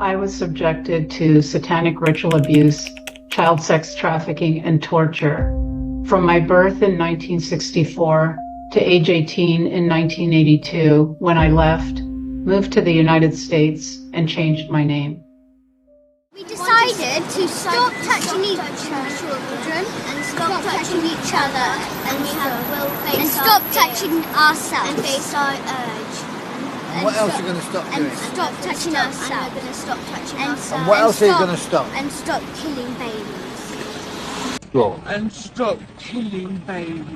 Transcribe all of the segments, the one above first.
I was subjected to satanic ritual abuse, child sex trafficking, and torture. From my birth in 1964 to age 18 in 1982, when I left, moved to the United States, and changed my name. We decided to stop touching each children and stop touching each other and stop touching ourselves and face our urge. And what else are you going to stop doing? And stop touching ourselves. And we're going to stop touching ourselves. And what else are you going to stop? And stop killing babies. And stop killing babies.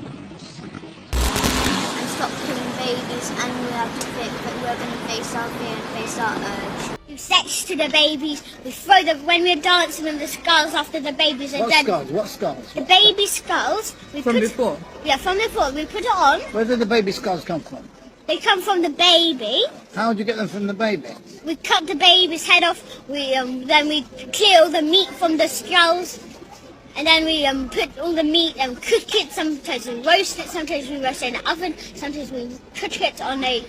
And stop killing babies, and we're going to face our fear and face our urge. Do sex to the babies. We throw them when we're dancing with the skulls after the babies are dead. What skulls? The baby skulls. Before? Yeah, from before. We put it on. Where did the baby skulls come from? They come from the baby. How would you get them from the baby? We cut the baby's head off. Then we clear all the meat from the skulls. And then we put all the meat and cook it. Sometimes we roast it. Sometimes we roast it in the oven. Sometimes we cook it on a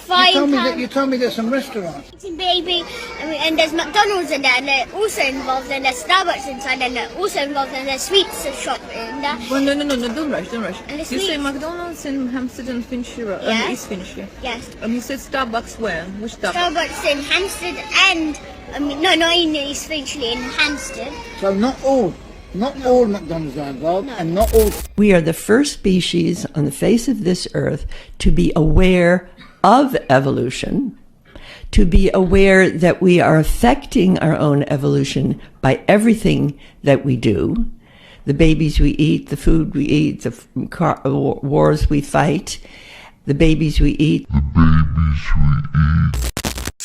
frying pan. You told me there's some restaurants. Eating baby, and there's McDonald's in there, and they're also involved, and there's Starbucks inside, and they're also involved, and there's sweets shop in there. Well, no, don't rush. And You say McDonald's in Hampstead and Finchley, Yes. East Finchley. Yes. And you said Starbucks where? Which Starbucks? Starbucks in Hampstead and, no, not in East Finchley, in Hampstead. So not all McDonald's are involved, and not all. We are the first species on the face of this earth to be aware of evolution, to be aware that we are affecting our own evolution by everything that we do. The babies we eat, the food we eat, the wars we fight, the babies we eat.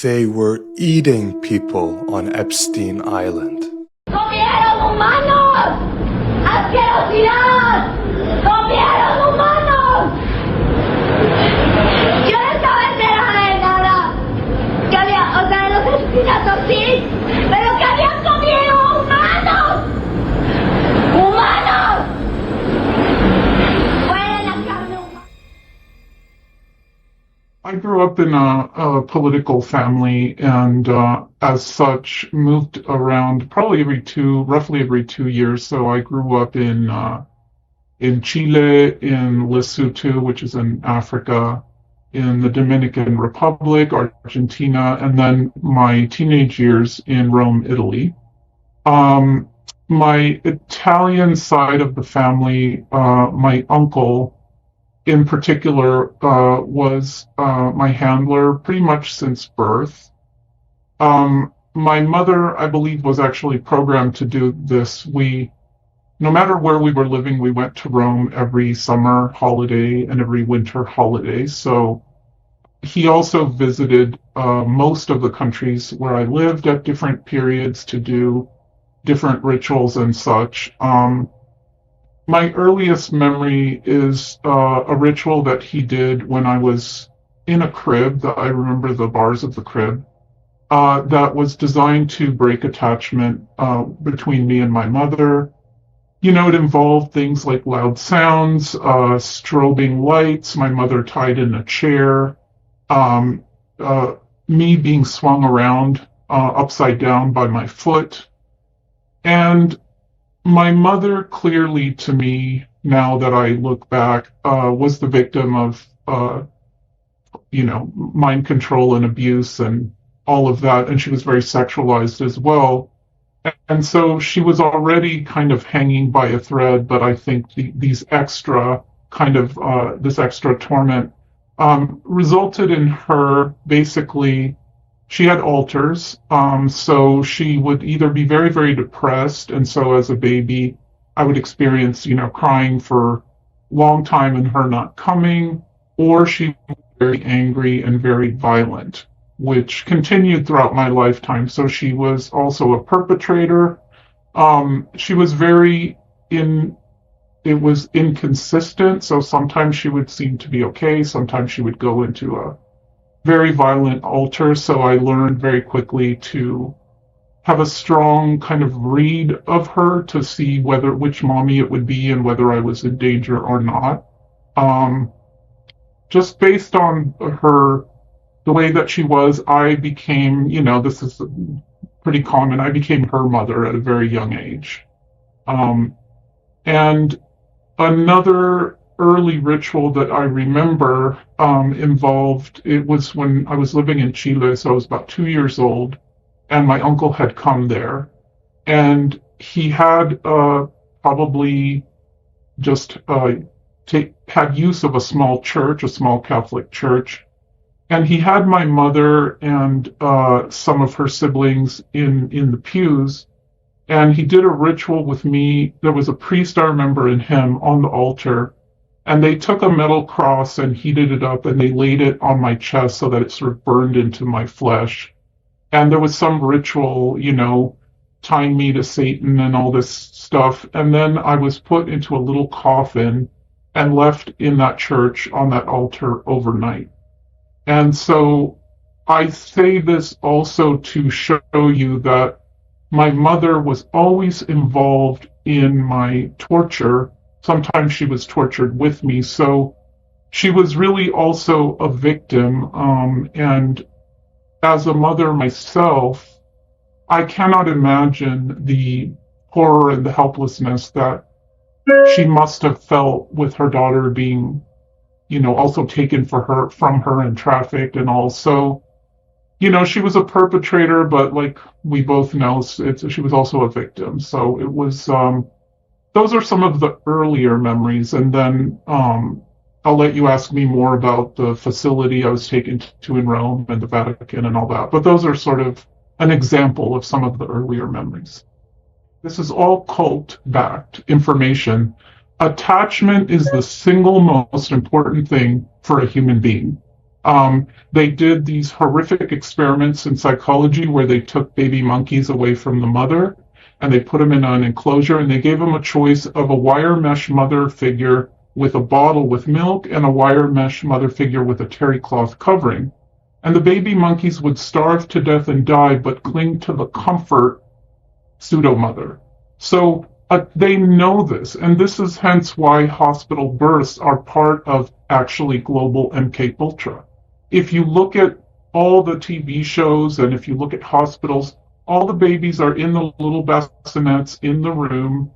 They were eating people on Epstein Island. ¡Comieron humanos! ¡Asquerosidad! ¡Comieron humanos! Yo no estaba enterada de nada. Que había, o sea, de los asesinatos sí, pero que habían comido humanos. ¡Humanos! ¡Fuera la carne humana! I grew up in a political family, and as such moved around probably roughly every 2 years. So I grew up in Chile, in Lesotho, which is in Africa, in the Dominican Republic, Argentina, and then my teenage years in Rome, Italy. My Italian side of the family, my uncle in particular, was my handler pretty much since birth. My mother, I believe, was actually programmed to do this. No matter where we were living, we went to Rome every summer holiday and every winter holiday. So he also visited most of the countries where I lived at different periods to do different rituals and such. My earliest memory is a ritual that he did when I was in a crib. I remember the bars of the crib. That was designed to break attachment between me and my mother. You know, it involved things like loud sounds, strobing lights, my mother tied in a chair, me being swung around upside down by my foot. And my mother, clearly to me, now that I look back, was the victim of, mind control and abuse and all of that. And she was very sexualized as well. And so she was already kind of hanging by a thread, but I think these extra this extra torment resulted in her basically, she had alters. So she would either be very, very depressed. And so as a baby, I would experience, crying for a long time and her not coming, or she was very angry and very violent, which continued throughout my lifetime. So she was also a perpetrator. She was it was inconsistent. So sometimes she would seem to be okay. Sometimes she would go into a very violent alter. So I learned very quickly to have a strong kind of read of her to see which mommy it would be and whether I was in danger or not. Just based on the way that she was, I became, this is pretty common. I became her mother at a very young age. And another early ritual that I remember involved, it was when I was living in Chile, so I was about 2 years old, and my uncle had come there, and he had probably just had use of a small church, a small Catholic church, and he had my mother and some of her siblings in the pews, and he did a ritual with me. There was a priest, I remember, and him on the altar, and they took a metal cross and heated it up, and they laid it on my chest so that it sort of burned into my flesh. And there was some ritual, tying me to Satan and all this stuff. And then I was put into a little coffin and left in that church on that altar overnight. And so I say this also to show you that my mother was always involved in my torture. Sometimes she was tortured with me. So she was really also a victim. And as a mother myself, I cannot imagine the horror and the helplessness that she must have felt with her daughter being, also taken from her and trafficked, and also, she was a perpetrator, but like we both know, she was also a victim. So it was, those are some of the earlier memories, and then I'll let you ask me more about the facility I was taken to in Rome and the Vatican and all that. But those are sort of an example of some of the earlier memories. This is all cult-backed information. Attachment is the single most important thing for a human being. They did these horrific experiments in psychology where they took baby monkeys away from the mother and they put them in an enclosure, and they gave them a choice of a wire mesh mother figure with a bottle with milk and a wire mesh mother figure with a terry cloth covering. And the baby monkeys would starve to death and die, but cling to the comfort pseudo-mother. So they know this, and this is hence why hospital births are part of actually global MK Ultra. If you look at all the TV shows and if you look at hospitals, all the babies are in the little bassinets in the room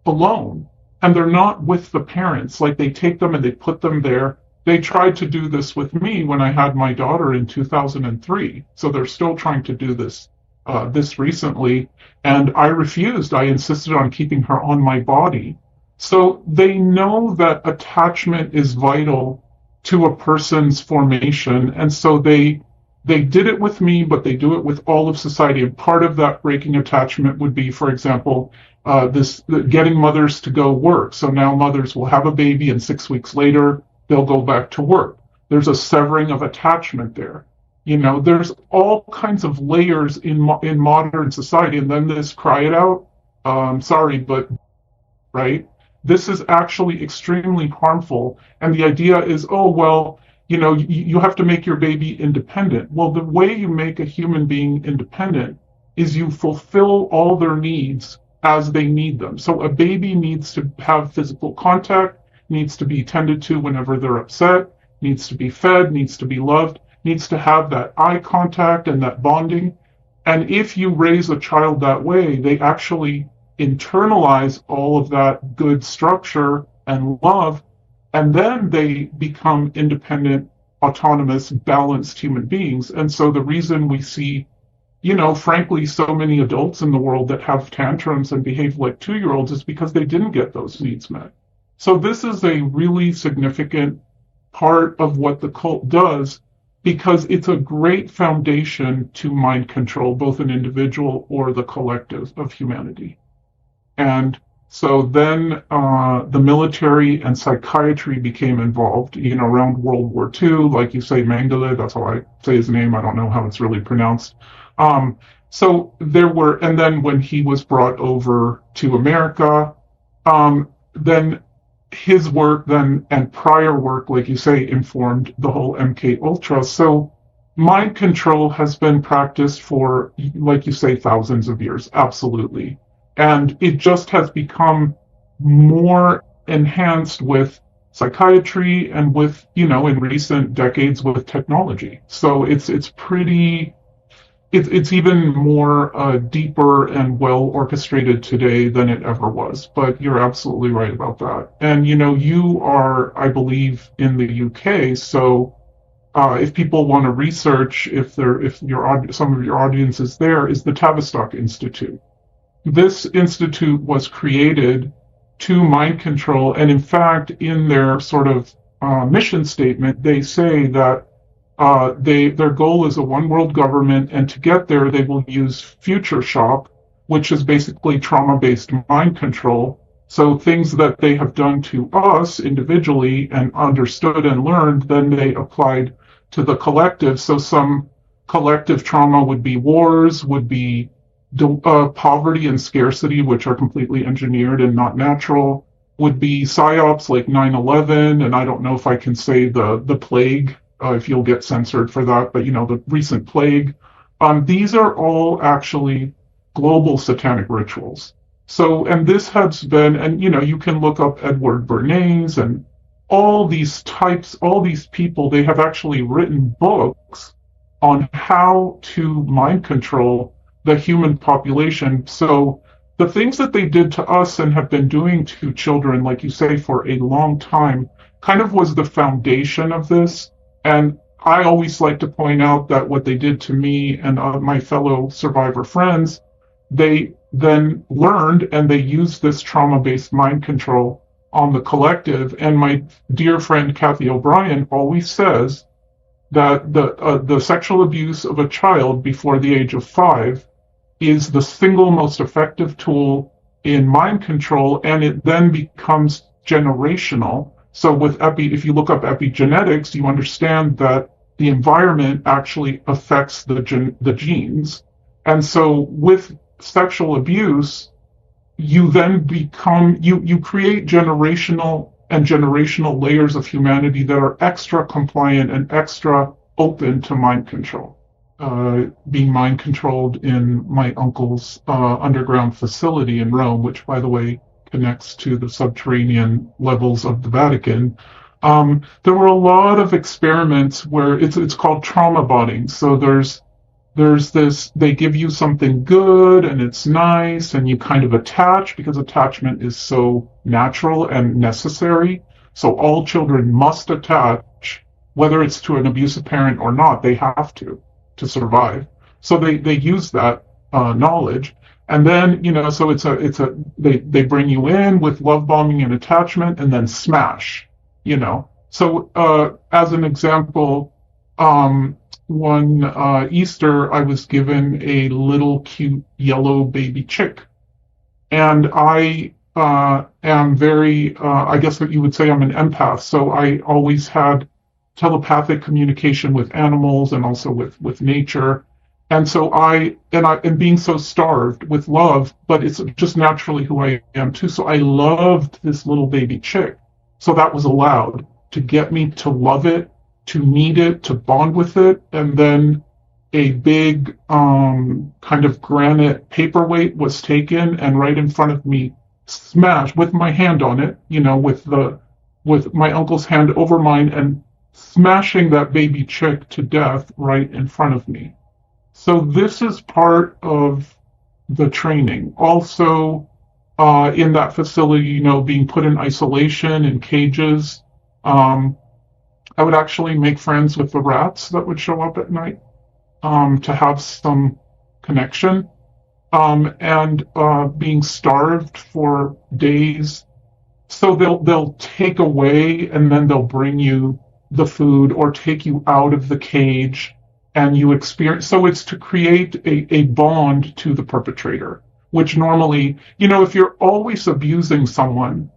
alone, and they're not with the parents. Like, they take them and they put them there. They tried to do this with me when I had my daughter in 2003, so they're still trying to do this recently, and I refused. I insisted on keeping her on my body. So they know that attachment is vital to a person's formation, and so they did it with me, but they do it with all of society. And part of that breaking attachment would be, for example, getting mothers to go work. So now mothers will have a baby, and 6 weeks later they'll go back to work. There's a severing of attachment there. There's all kinds of layers in modern society, and then this cry it out, sorry, but, right? This is actually extremely harmful, and the idea is, oh, well, you have to make your baby independent. Well, the way you make a human being independent is you fulfill all their needs as they need them. So a baby needs to have physical contact, needs to be tended to whenever they're upset, needs to be fed, needs to be loved, needs to have that eye contact and that bonding. And if you raise a child that way, they actually internalize all of that good structure and love, and then they become independent, autonomous, balanced human beings. And so the reason we see, frankly, so many adults in the world that have tantrums and behave like 2-year-olds is because they didn't get those needs met. So this is a really significant part of what the cult does, because it's a great foundation to mind control, both an individual or the collective of humanity. And so then the military and psychiatry became involved, around World War II. Like you say, Mengele, that's how I say his name. I don't know how it's really pronounced. So there were, and then when he was brought over to America, then his work then and prior work, like you say, informed the whole MK Ultra. So mind control has been practiced for, like you say, thousands of years. Absolutely. And it just has become more enhanced with psychiatry and with, in recent decades with technology. So it's pretty it's even more deeper and well orchestrated today than it ever was. But you're absolutely right about that. And you are, I believe, in the UK, so if people want to research, some of your audience is there, is the Tavistock Institute. This institute was created to mind control, and in fact, in their sort of mission statement, they say that their goal is a one world government, and to get there, they will use future shock, which is basically trauma-based mind control. So things that they have done to us individually and understood and learned, then they applied to the collective. So some collective trauma would be wars, would be poverty and scarcity, which are completely engineered and not natural, would be psyops like 9/11, and I don't know if I can say the plague, if you'll get censored for that, but the recent plague. These are all actually global satanic rituals. So, and this has been, and you can look up Edward Bernays and all these people, they have actually written books on how to mind control the human population. So the things that they did to us and have been doing to children, like you say, for a long time, kind of was the foundation of this. And I always like to point out that what they did to me and my fellow survivor friends, they then learned and they used this trauma-based mind control on the collective. And my dear friend Kathy O'Brien always says that the sexual abuse of a child before the age of 5 is the single most effective tool in mind control, and it then becomes generational. So if you look up epigenetics, you understand that the environment actually affects the genes. And so with sexual abuse, you then you create generational layers of humanity that are extra compliant and extra open to mind control. Being mind controlled in my uncle's underground facility in Rome, which, by the way, connects to the subterranean levels of the Vatican. There were a lot of experiments where it's called trauma bonding. So there's this, they give you something good and it's nice and you kind of attach because attachment is so natural and necessary. So all children must attach, whether it's to an abusive parent or not, they have to survive. So they use that knowledge. And then, so they bring you in with love bombing and attachment and then smash, So as an example, one Easter, I was given a little cute yellow baby chick. And I am very, I guess what you would say I'm an empath. So I always had telepathic communication with animals and also with nature. And so and being so starved with love, but it's just naturally who I am too. So I loved this little baby chick. So that was allowed to get me to love it, to need it, to bond with it. And then a big kind of granite paperweight was taken and right in front of me smashed with my hand on it, with my uncle's hand over mine and smashing that baby chick to death right in front of me. So this is part of the training. Also, in that facility, being put in isolation in cages, I would actually make friends with the rats that would show up at night to have some connection. And being starved for days. So they'll take away and then they'll bring you the food or take you out of the cage. And you experience, so it's to create a bond to the perpetrator, which normally, if you're always abusing someone,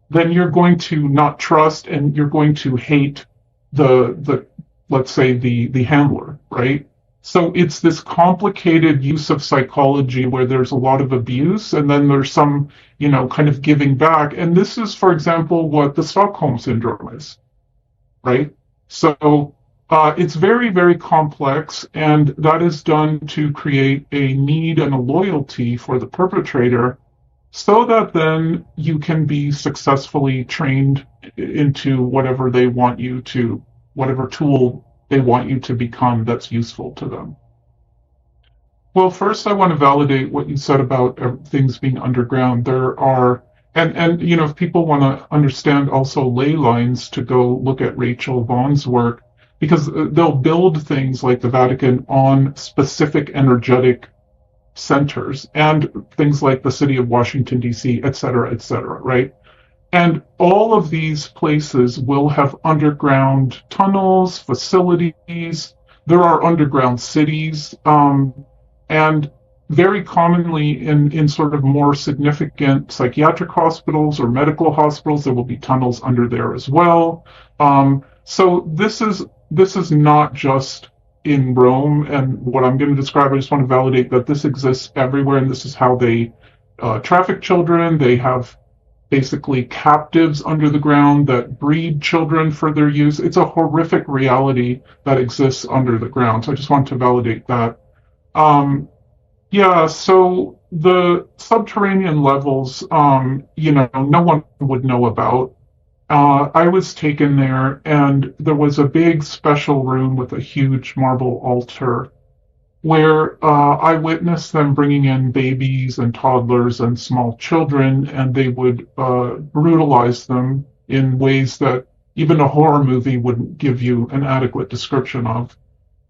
then you're going to not trust and you're going to hate the let's say the handler, right? So it's this complicated use of psychology where there's a lot of abuse and then there's some, kind of giving back. And this is, for example, what the Stockholm Syndrome is, right? So it's very, very complex, and that is done to create a need and a loyalty for the perpetrator so that then you can be successfully trained into whatever they want you to, whatever tool they want you to become that's useful to them. Well, first, I want to validate what you said about things being underground. There are, and if people want to understand also ley lines, to go look at Rachel Vaughn's work, because they'll build things like the Vatican on specific energetic centers and things like the city of Washington, D.C., et cetera, right? And all of these places will have underground tunnels, facilities. There are underground cities. And very commonly in sort of more significant psychiatric hospitals or medical hospitals, there will be tunnels under there as well. So this is not just in Rome, and what I'm going to describe, I just want to validate that this exists everywhere, and this is how they traffic children. They have basically captives under the ground that breed children for their use. It's a horrific reality that exists under the ground. So I just want to validate that. Yeah, so the subterranean levels, no one would know about. I was taken there, and there was a big special room with a huge marble altar where I witnessed them bringing in babies and toddlers and small children, and they would brutalize them in ways that even a horror movie wouldn't give you an adequate description of.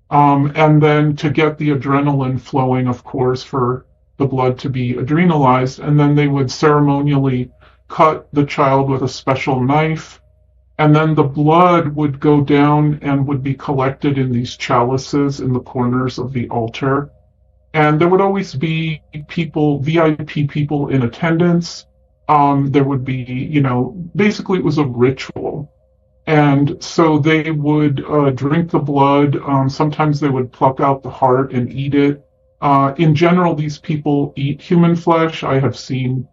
And then to get the adrenaline flowing, of course, for the blood to be adrenalized, and then they would ceremonially cut the child with a special knife, and then the blood would go down and would be collected in these chalices in the corners of the altar. And there would always be people, VIP people in attendance. There would be, basically it was a ritual. And so they would drink the blood. Sometimes they would pluck out the heart and eat it. In general, these people eat human flesh. I have seen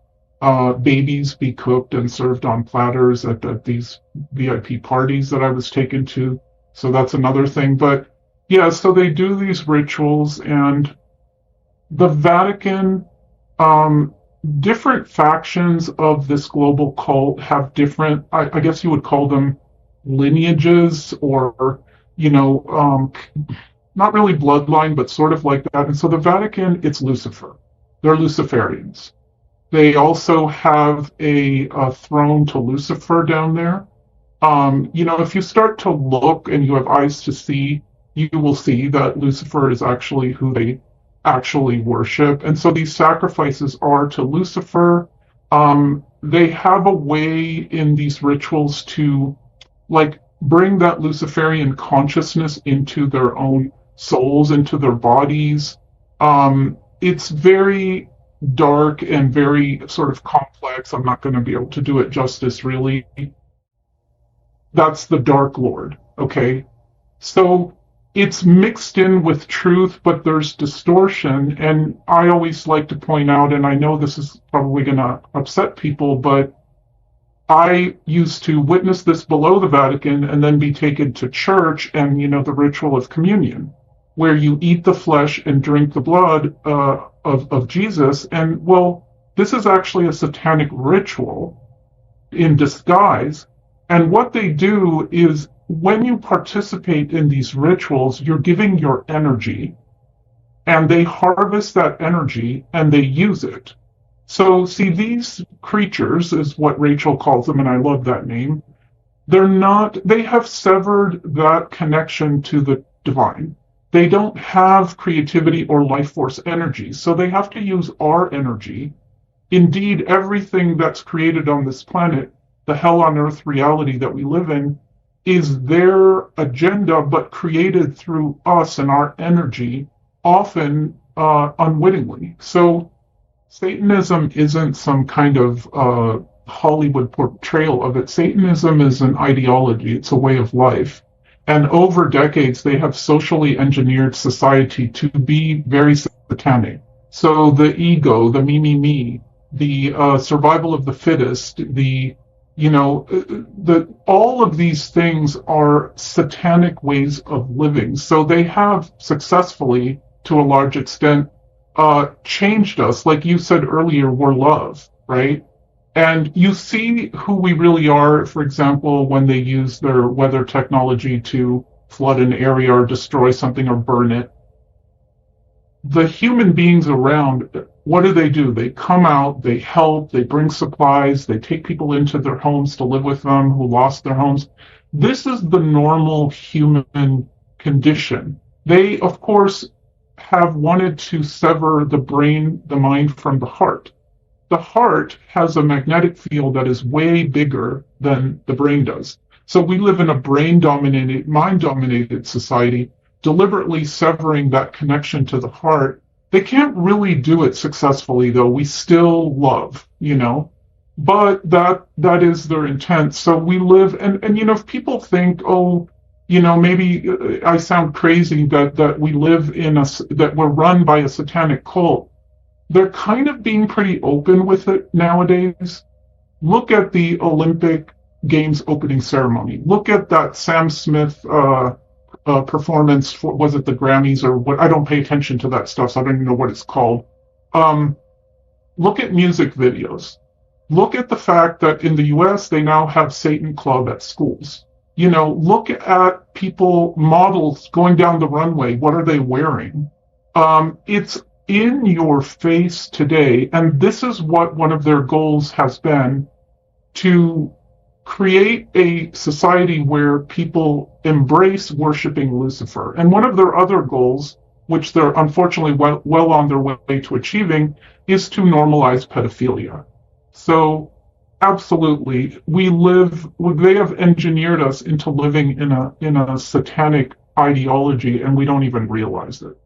babies be cooked and served on platters at these VIP parties that I was taken to. So that's another thing. But yeah, so they do these rituals, and the Vatican, different factions of this global cult have different, I guess you would call them lineages, or, not really bloodline, but sort of like that. And so the Vatican, it's Lucifer. They're Luciferians. They also have a throne to Lucifer down there. If you start to look and you have eyes to see, you will see that Lucifer is actually who they actually worship. And so these sacrifices are to Lucifer. They have a way in these rituals to, bring that Luciferian consciousness into their own souls, into their bodies. It's very dark and very sort of complex. I'm not going to be able to do it justice, really. That's the Dark Lord, okay? So it's mixed in with truth, but there's distortion. And I always like to point out, and I know this is probably going to upset people, but I used to witness this below the Vatican and then be taken to church and, the ritual of communion, where you eat the flesh and drink the blood of Jesus. And, well, this is actually a satanic ritual in disguise. And what they do is, when you participate in these rituals, you're giving your energy, and they harvest that energy and they use it. So, see, these creatures is what Rachel calls them, and I love that name. They have severed that connection to the divine. They don't have creativity or life force energy, so they have to use our energy. Indeed, everything that's created on this planet, the hell on earth reality that we live in, is their agenda, but created through us and our energy, often unwittingly. So Satanism isn't some kind of Hollywood portrayal of it. Satanism is an ideology. It's a way of life. And over decades, they have socially engineered society to be very satanic. So the ego, the me, the survival of the fittest, all of these things are satanic ways of living. So they have successfully, to a large extent, changed us. Like you said earlier, we're love, right? And you see who we really are, for example, when they use their weather technology to flood an area or destroy something or burn it. the human beings around, what do? They come out, they help, they bring supplies, they take people into their homes to live with them who lost their homes. This is the normal human condition. They, of course, have wanted to sever the brain, the mind from the heart. The heart has a magnetic field that is way bigger than the brain does. So we live in a brain-dominated, mind-dominated society, deliberately severing that connection to the heart. They can't really do it successfully, though. We still love, but that is their intent. So we live, and if people think, oh, maybe I sound crazy that we live that we're run by a satanic cult. They're kind of being pretty open with it nowadays. Look at the Olympic Games opening ceremony. Look at that Sam Smith performance for, was it the Grammys or what? I don't pay attention to that stuff, so I don't even know what it's called. Look at music videos. Look at the fact that in the US they now have Satan Club at schools. Look at people, models going down the runway. What are they wearing? It's in your face today, and this is what one of their goals has been, to create a society where people embrace worshiping Lucifer. And one of their other goals, which they're unfortunately well on their way to achieving, is to normalize pedophilia. So absolutely, they have engineered us into living in a satanic ideology, and we don't even realize it.